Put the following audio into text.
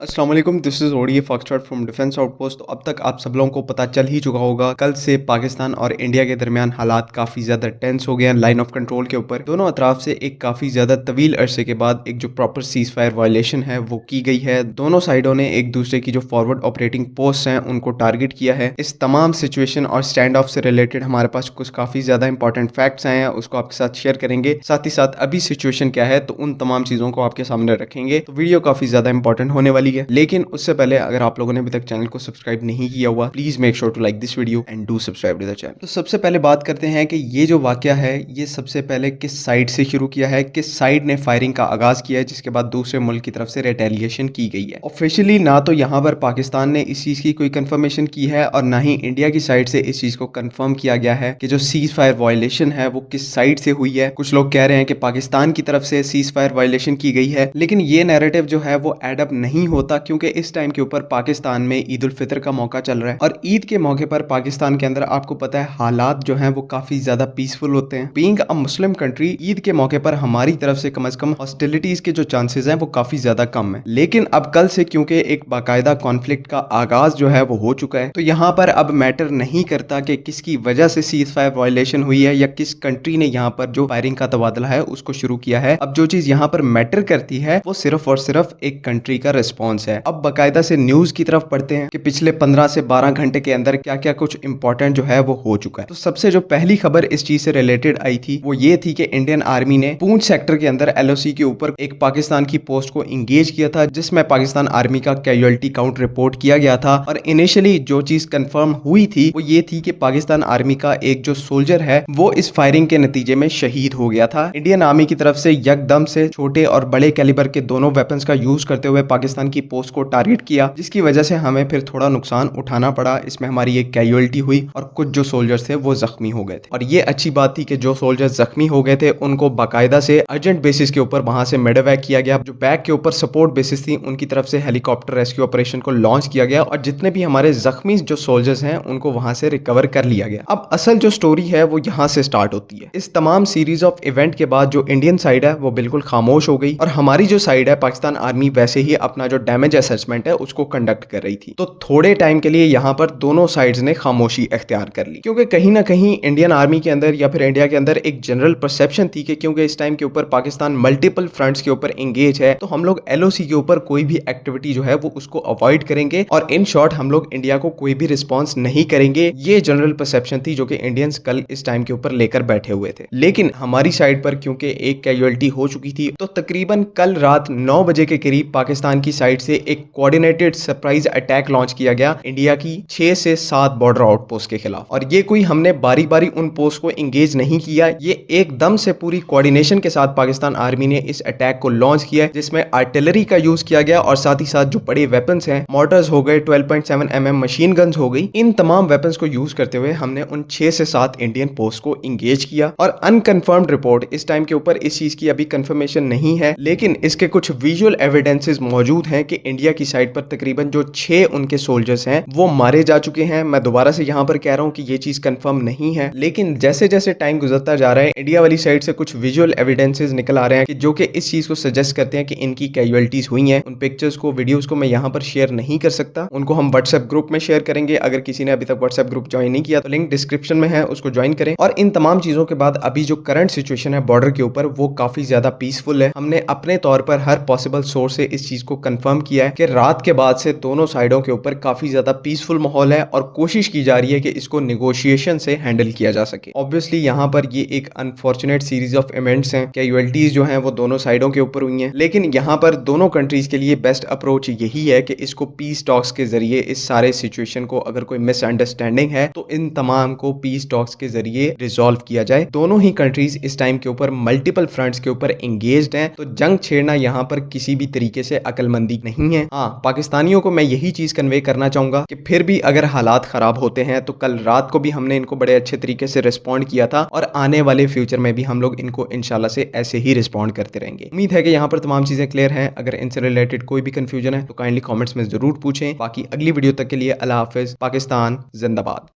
अस्सलाम वालेकुम, this is ODA foxtrot from defence outpost. तो अब तक आप सब लोगों को पता चल ही चुका होगा, कल से पाकिस्तान और इंडिया के दरमियान हालात काफ़ी ज़्यादा टेंस हो गए हैं लाइन ऑफ कंट्रोल के ऊपर। दोनों अतराफ से एक काफ़ी ज़्यादा तवील अरसे के बाद एक जो प्रॉपर सीज़ फायर वायलेशन है वो की गई है। दोनों साइडों ने एक दूसरे की जो फॉरवर्ड ऑपरेटिंग पोस्ट हैं उनको टारगेट किया है। इस तमाम सिचुएशन और स्टैंड ऑफ से रिलेटेड हमारे पास कुछ काफ़ी ज़्यादा इंपॉर्टेंट फैक्ट्स आए हैं, उसको आपके साथ शेयर करेंगे। साथ ही साथ अभी सिचुएशन क्या है तो उन तमाम चीज़ों को आपके सामने रखेंगे। तो वीडियो काफ़ी ज़्यादा इंपॉर्टेंट होने वाली है, लेकिन उससे पहले अगर आप लोगों ने अभी तक चैनल को सब्सक्राइब नहीं किया हुआ, please make sure to like this video and do subscribe to the channel. तो सबसे पहले बात करते हैं कि ये जो वाकया है ये सबसे पहले किस साइड से शुरू किया है, किस साइड ने फायरिंग का आगाज किया है, जिसके बाद दूसरे मुल्क की तरफ से रिटेलिएशन की गई है। ऑफिशियली ना तो यहाँ पर पाकिस्तान ने इस चीज की कोई कंफर्मेशन की है और ना ही इंडिया की साइड से इस चीज को कंफर्म किया गया है कि जो सीज फायर वायलेशन है वो किस साइड से हुई है। कुछ लोग कह रहे हैं कि पाकिस्तान की तरफ से सीज फायर वायलेशन की गई है, लेकिन ये नैरेटिव जो है वो एड अप नहीं होता, क्योंकि इस टाइम के ऊपर पाकिस्तान में ईद उल फितर का मौका चल रहा है और ईद के मौके पर पाकिस्तान के अंदर आपको पता है हालात जो हैं वो काफी ज्यादा पीसफुल होते हैं। Being a Muslim country, Eid के मौके पर हमारी तरफ से कम हॉस्टिलिटीज के जो चांसेस हैं वो काफी ज्यादा कम है। लेकिन अब कल से क्योंकि एक बाकायदा कॉन्फ्लिक्ट का आगाज जो है वो हो चुका है, तो यहाँ पर अब मैटर नहीं करता कि किसकी वजह से सीज फायर वायलेशन हुई है या किस कंट्री ने यहाँ पर जो फायरिंग का तबादला है उसको शुरू किया है। अब जो चीज यहाँ पर मैटर करती है वो सिर्फ और सिर्फ एक कंट्री का रिस्पॉन्स है। अब बाकायदा से न्यूज की तरफ पढ़ते हैं कि पिछले 15 से 12 घंटे के अंदर क्या क्या कुछ इंपॉर्टेंट जो है वो हो चुका है। तो सबसे जो पहली खबर इस चीज से रिलेटेड आई थी वो ये थी कि इंडियन आर्मी ने पूंछ सेक्टर के अंदर एलओसी के ऊपर एक पाकिस्तान की पोस्ट को इंगेज किया था, जिसमें पाकिस्तान आर्मी का कैजुअलिटी काउंट रिपोर्ट किया गया था। और इनिशियली जो चीज कंफर्म हुई थी वो ये थी कि पाकिस्तान आर्मी का एक जो सोल्जर है वो इस फायरिंग के नतीजे में शहीद हो गया था। इंडियन आर्मी की तरफ से यकदम से छोटे और बड़े कैलिबर के दोनों वेपन्स का यूज करते हुए पाकिस्तान की पोस्ट को टारगेट किया, जिसकी वजह से हमें फिर थोड़ा नुकसान उठाना पड़ा। इसमें हमारी एक कैजुअलिटी हुई और कुछ जो सोल्जर्स थे वो जख्मी हो गए थे। और ये अच्छी बात थी कि जो सोल्जर्स जख्मी हो गए थे उनको बाकायदा से अर्जेंट बेसिस के ऊपर वहां से मेडेवैक किया गया। जो बैक के ऊपर सपोर्ट बेसिस थी उनकी तरफ से हेलीकॉप्टर रेस्क्यू ऑपरेशन को लॉन्च किया गया और जितने भी हमारे जख्मी जो सोल्जर्स हैं उनको वहां से रिकवर कर लिया गया। अब असल जो स्टोरी है वो यहाँ से स्टार्ट होती है। इस तमाम सीरीज ऑफ इवेंट के बाद जो इंडियन साइड है वो बिल्कुल खामोश हो गई और हमारी जो साइड है पाकिस्तान आर्मी वैसे ही अपना जो डैमेज असेसमेंट है उसको कंडक्ट कर रही थी। तो थोड़े टाइम के लिए यहाँ पर दोनों साइड्स ने खामोशी इख्तियार कर ली, क्योंकि कहीं ना कहीं इंडियन आर्मी के अंदर या फिर इंडिया के अंदर एक जनरल परसेप्शन थी कि क्योंकि इस टाइम के ऊपर पाकिस्तान मल्टीपल फ्रंट्स के ऊपर एंगेज है तो हम लोग एलओसी के ऊपर कोई भी एक्टिविटी जो है वो उसको अवॉइड करेंगे और इन शॉर्ट हम लोग इंडिया को कोई भी रिस्पॉन्स नहीं करेंगे। ये जनरल परसेप्शन थी जो कि इंडियंस कल इस टाइम के ऊपर लेकर बैठे हुए थे। लेकिन हमारी साइड पर क्योंकि एक कैजुअलिटी हो चुकी थी तो तकरीबन कल रात 9 बजे के करीब पाकिस्तान की साइड से एक कोऑर्डिनेटेड सरप्राइज अटैक लॉन्च किया गया इंडिया की 6 से 7 बॉर्डर आउटपोस्ट के खिलाफ। और ये कोई हमने बारी बारी उन पोस्ट को इंगेज नहीं किया, ये एकदम से पूरी कोऑर्डिनेशन के साथ पाकिस्तान आर्मी ने इस अटैक को लॉन्च किया, जिसमें आर्टिलरी का यूज किया गया और साथ ही साथ जो बड़े वेपन्स हैं, मोर्टर्स हो गए, 12.7 mm मशीन गन्स हो गई, इन तमाम वेपन्स को यूज करते हुए हमने उन 6 से 7 इंडियन पोस्ट को इंगेज किया। और अनकंफर्म्ड रिपोर्ट इस टाइम के ऊपर इस चीज की अभी कंफर्मेशन नहीं है, लेकिन इसके कुछ विजुअल एविडेंसेस मौजूद हैं कि इंडिया की साइड पर तकरीबन जो 6 उनके सोल्जर्स हैं वो मारे जा चुके हैं। मैं दोबारा से यहाँ पर कह रहा हूँ कि ये चीज कंफर्म नहीं है, लेकिन जैसे जैसे टाइम गुजरता जा रहा है इंडिया वाली साइड से कुछ विजुअल एविडेंसेस निकल आ रहे हैं कि जो कि इस चीज को सजेस्ट करते हैं कि इनकी कैजुअलिटीज हुई हैं। उन पिक्चर्स को, वीडियोस को मैं यहाँ पर शेयर नहीं कर सकता, उनको हम व्हाट्सएप ग्रुप में शेयर करेंगे। अगर किसी ने अभी तक व्हाट्सएप ग्रुप ज्वाइन नहीं किया तो लिंक डिस्क्रिप्शन में है, उसको ज्वाइन करें। और इन तमाम चीजों के बाद अभी जो करंट सिचुएशन है बॉर्डर के ऊपर वो काफी ज्यादा पीसफुल है। हमने अपने तौर पर हर पॉसिबल सोर्स से इस चीज को कंफर्म किया है कि रात के बाद से दोनों साइडों के ऊपर काफी ज्यादा पीसफुल माहौल है और कोशिश की जा रही है कि इसको नेगोशिएशन से हैंडल किया जा सके। ऑब्वियसली यहाँ पर ये एक अनफॉर्चुनेट सीरीज ऑफ इवेंट्स हैं, कैजुअलिटीज जो हैं वो दोनों साइडों के ऊपर हुई हैं, लेकिन यहाँ पर दोनों कंट्रीज के लिए बेस्ट अप्रोच यही है कि इसको पीस टॉक्स के जरिए इस सारे सिचुएशन को, अगर कोई मिसअंडरस्टैंडिंग है तो इन तमाम को पीस टॉक्स के जरिए रिजॉल्व किया जाए। दोनों ही कंट्रीज इस टाइम के ऊपर मल्टीपल फ्रंट्स के ऊपर एंगेज्ड हैं, तो जंग छेड़ना यहाँ पर किसी भी तरीके से अकलमंदी नहीं है। हाँ, पाकिस्तानियों को मैं यही चीज कन्वे करना चाहूंगा कि फिर भी अगर हालात खराब होते हैं तो कल रात को भी हमने इनको बड़े अच्छे तरीके से रिस्पॉन्ड किया था और आने वाले फ्यूचर में भी हम लोग इनको इंशाल्लाह से ऐसे ही रिस्पॉन्ड करते रहेंगे। उम्मीद है कि यहाँ पर तमाम चीजें क्लियर हैं। अगर इनसे रिलेटेड कोई भी कंफ्यूजन है तो काइंडली कमेंट्स में जरूर पूछें। बाकी अगली वीडियो तक के लिए अल्लाह हाफिज। पाकिस्तान जिंदाबाद।